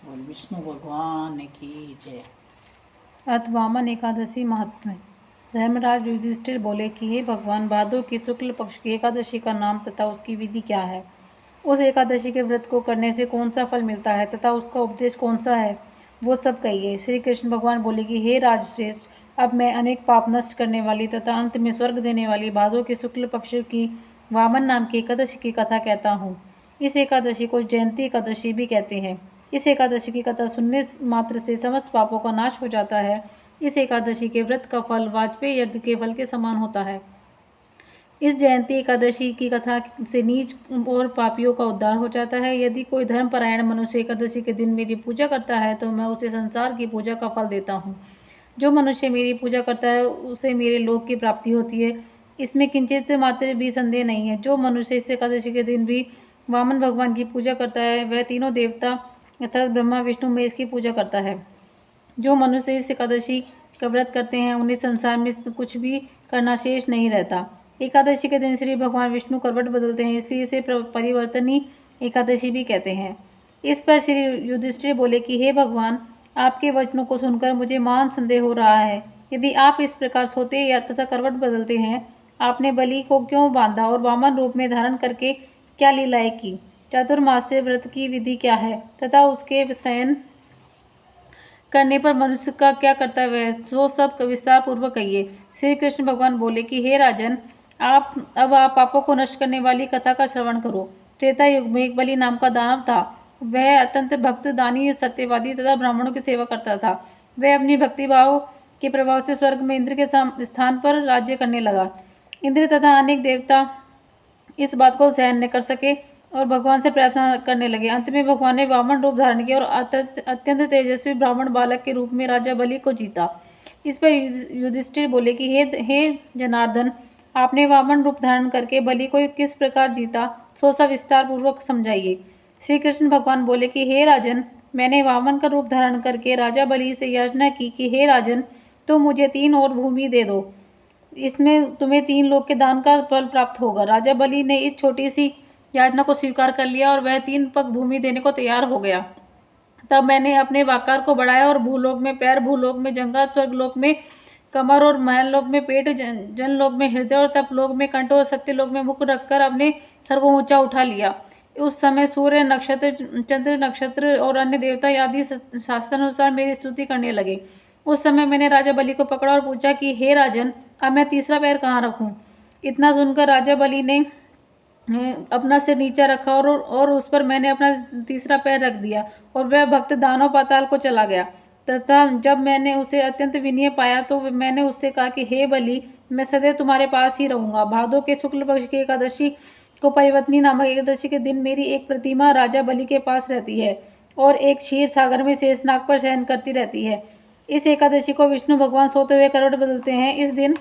बोल विष्णु भगवान की जय। अथ वामन एकादशी महात्म्य। धर्मराज युधिष्ठिर बोले कि हे भगवान, भादो की शुक्ल पक्ष की एकादशी का नाम तथा उसकी विधि क्या है? उस एकादशी के व्रत को करने से कौन सा फल मिलता है तथा उसका उपदेश कौन सा है, वो सब कहिए। श्री कृष्ण भगवान बोले कि हे राजश्रेष्ठ, अब मैं अनेक पाप नष्ट करने वाली तथा अंत में स्वर्ग देने वाली भादो के शुक्ल पक्ष की वामन नाम की एकादशी की कथा कहता हूँ। इस एकादशी को जयंती एकादशी भी कहते हैं। इस एकादशी की कथा सुनने मात्र से समस्त पापों का नाश हो जाता है। इस एकादशी के व्रत का फल वाजपेयी यज्ञ के फल के समान होता है। इस जयंती एकादशी की कथा से नीच और पापियों का उद्धार हो जाता है। यदि कोई धर्मपरायण मनुष्य एकादशी के दिन मेरी पूजा करता है तो मैं उसे संसार की पूजा का फल देता हूँ। जो मनुष्य मेरी पूजा करता है उसे मेरे लोक की प्राप्ति होती है, इसमें किंचित मात्र भी संदेह नहीं है। जो मनुष्य इस एकादशी के दिन भी वामन भगवान की पूजा करता है वह तीनों देवता अर्थात ब्रह्मा विष्णु महेश की पूजा करता है। जो मनुष्य इस एकादशी का व्रत करते हैं उन्हें संसार में कुछ भी करना शेष नहीं रहता। एकादशी के दिन श्री भगवान विष्णु करवट बदलते हैं, इसलिए इसे परिवर्तनी एकादशी भी कहते हैं। इस पर श्री युधिष्ठिर बोले कि हे भगवान, आपके वचनों को सुनकर मुझे महान संदेह हो रहा है। यदि आप इस प्रकार सोते या तथा करवट बदलते हैं, आपने बलि को क्यों बांधा और वामन रूप में धारण करके क्या लीलाएं की? चातुर्मास्य व्रत की विधि क्या है तथा उसके शयन करने पर मनुष्य का क्या कर्तव्य है, सो सब विस्तार पूर्वक कहिए। श्री कृष्ण भगवान बोले कि हे राजन, आप पापों को नष्ट करने वाली कथा का श्रवण करो। त्रेता युग में एक बलि नाम का दानव था। वह अत्यंत भक्त, दानी, सत्यवादी तथा ब्राह्मणों की सेवा करता था। वह अपनी भक्ति भाव के प्रभाव से स्वर्ग में इंद्र के स्थान पर राज्य करने लगा। इंद्र तथा अनेक देवता इस बात को सहन न कर सके और भगवान से प्रार्थना करने लगे। अंत में भगवान ने वामन रूप धारण किया और अत्यंत तेजस्वी ब्राह्मण बालक के रूप में राजा बलि को जीता। इस पर युधिष्ठिर बोले कि हे जनार्दन, आपने वामन रूप धारण करके बलि को किस प्रकार जीता, सो सब विस्तार पूर्वक समझाइए। श्री कृष्ण भगवान बोले कि हे राजन, मैंने वामन का रूप धारण करके राजा बलि से याचना की कि हे राजन, तो मुझे 3 और भूमि दे दो, इसमें तुम्हें 3 लोक के दान का फल प्राप्त होगा। राजा बलि ने इस छोटी सी याचना को स्वीकार कर लिया और वह 3 पग भूमि देने को तैयार हो गया। तब मैंने अपने वाकार को बढ़ाया और भूलोक में पैर, भूलोक में जंघा, स्वर्गलोक में कमर और महलोक में पेट, जनलोक में हृदय और तपलोक में कंठ और सत्यलोक में मुख रखकर अपने सर को ऊंचा उठा लिया। उस समय सूर्य, नक्षत्र, चंद्र, नक्षत्र और अन्य देवता आदि शास्त्रानुसार मेरी स्तुति करने लगे। उस समय मैंने राजा बलि को पकड़ा और पूछा कि हे राजन, अब मैं तीसरा पैर कहाँ रखूं? इतना सुनकर राजा बलि ने अपना सिर नीचा रखा और उस पर मैंने अपना तीसरा पैर रख दिया और वह भक्त दानव पाताल को चला गया। तथा जब मैंने उसे अत्यंत विनय पाया तो मैंने उससे कहा कि हे बलि, मैं सदैव तुम्हारे पास ही रहूंगा। भादो के शुक्ल पक्ष की एकादशी को परिवर्तनी नामक एकादशी के दिन मेरी एक प्रतिमा राजा बलि के पास रहती है और एक क्षीर सागर में शेषनाग पर शयन करती रहती है। इस एकादशी को विष्णु भगवान सोते हुए करवट बदलते हैं। इस दिन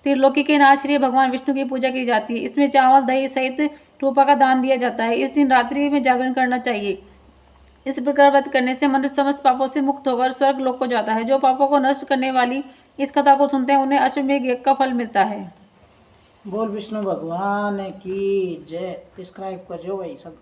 त्रिलोकी के नाथ श्री भगवान विष्णु की पूजा की जाती है। इसमें चावल, दही सहित रूपा का दान दिया जाता है। इस दिन रात्रि में जागरण करना चाहिए। इस प्रकार व्रत करने से मनुष्य समस्त पापों से मुक्त होकर स्वर्ग लोक को जाता है। जो पापों को नष्ट करने वाली इस कथा को सुनते हैं उन्हें अश्वमेध यज्ञ का फल मिलता है। बोल विष्णु भगवान की जय। सब्सक्राइब कर जो भाई सब।